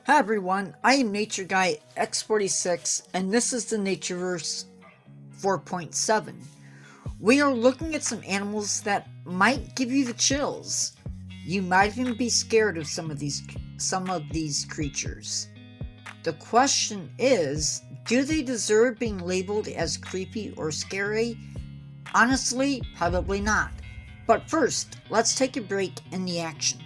Hi everyone, I am Nature Guy X46 and this is the Natureverse 4.7. We are looking at some animals that might give you the chills. You might even be scared of some of these creatures. The question is, do they deserve being labeled as creepy or scary? Honestly, probably not. But first, let's take a break in the action.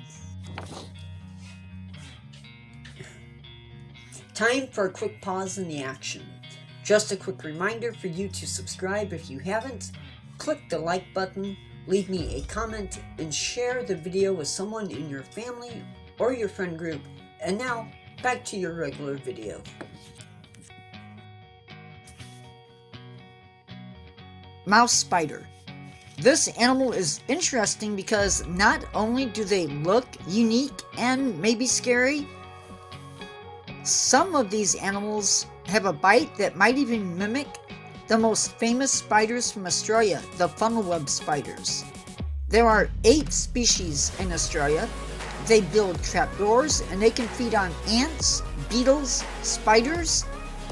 Time for a quick pause in the action. Just a quick reminder for you to subscribe if you haven't, click the like button, leave me a comment, and share the video with someone in your family or your friend group. And now, back to your regular video. Mouse spider. This animal is interesting because not only do they look unique and maybe scary, some of these animals have a bite that might even mimic the most famous spiders from Australia, the funnel web spiders. There are 8 species in Australia. They build trapdoors and they can feed on ants, beetles, spiders,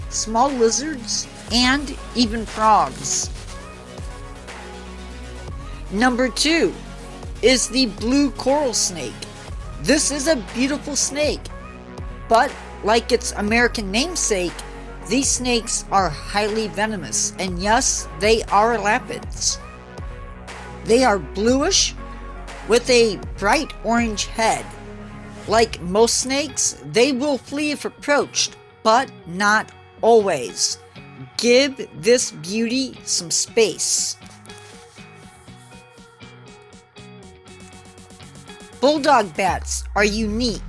small lizards, and even frogs. Number 2 is the blue coral snake. This is a beautiful snake, but like its American namesake, these snakes are highly venomous, and yes, they are lapids. They are bluish with a bright orange head. Like most snakes, they will flee if approached, but not always. Give this beauty some space. Bulldog bats are unique.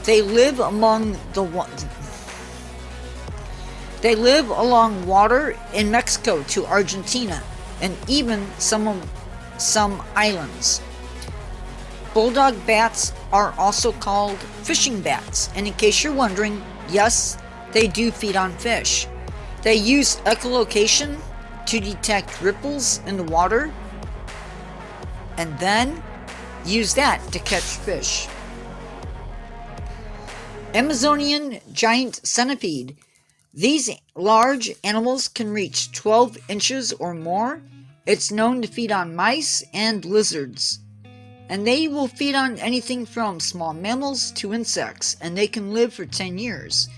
They live along water in Mexico to Argentina and even some islands. Bulldog bats are also called fishing bats, and in case you're wondering, yes, they do feed on fish. They use echolocation to detect ripples in the water and then use that to catch fish. Amazonian giant centipede. These large animals can reach 12 inches or more. It's known to feed on mice and lizards. And they will feed on anything from small mammals to insects, and they can live for 10 years.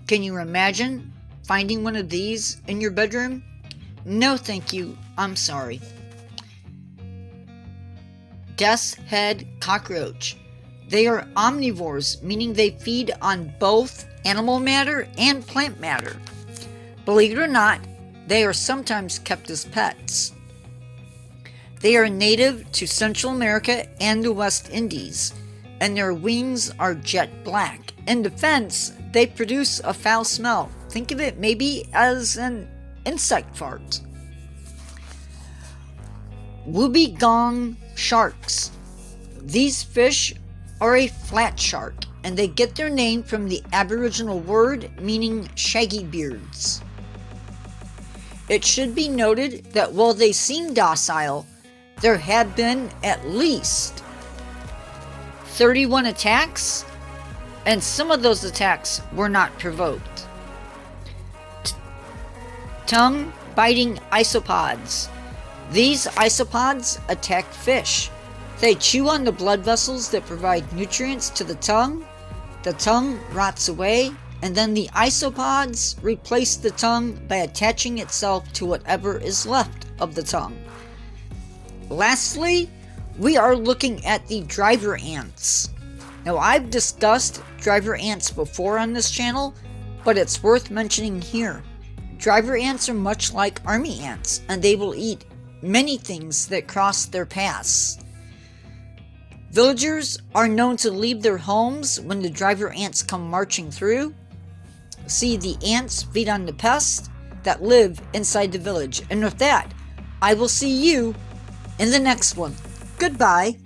Can you imagine finding one of these in your bedroom? No thank you, I'm sorry. Death's head cockroach. They are omnivores, meaning they feed on both animal matter and plant matter. Believe it or not, they are sometimes kept as pets. They are native to Central America and the West Indies, and their wings are jet black. In defense, they produce a foul smell. Think of it maybe as an insect fart. Wobbegong sharks. These fish are a flat shark, and they get their name from the Aboriginal word meaning shaggy beards. It should be noted that while they seem docile, there have been at least 31 attacks, and some of those attacks were not provoked. Tongue-biting isopods. These isopods attack fish. They chew on the blood vessels that provide nutrients to the tongue rots away, and then the isopods replace the tongue by attaching itself to whatever is left of the tongue. Lastly, we are looking at the driver ants. Now, I've discussed driver ants before on this channel, but it's worth mentioning here. Driver ants are much like army ants, and they will eat many things that cross their paths. Villagers are known to leave their homes when the driver ants come marching through. See, the ants feed on the pests that live inside the village. And with that, I will see you in the next one. Goodbye.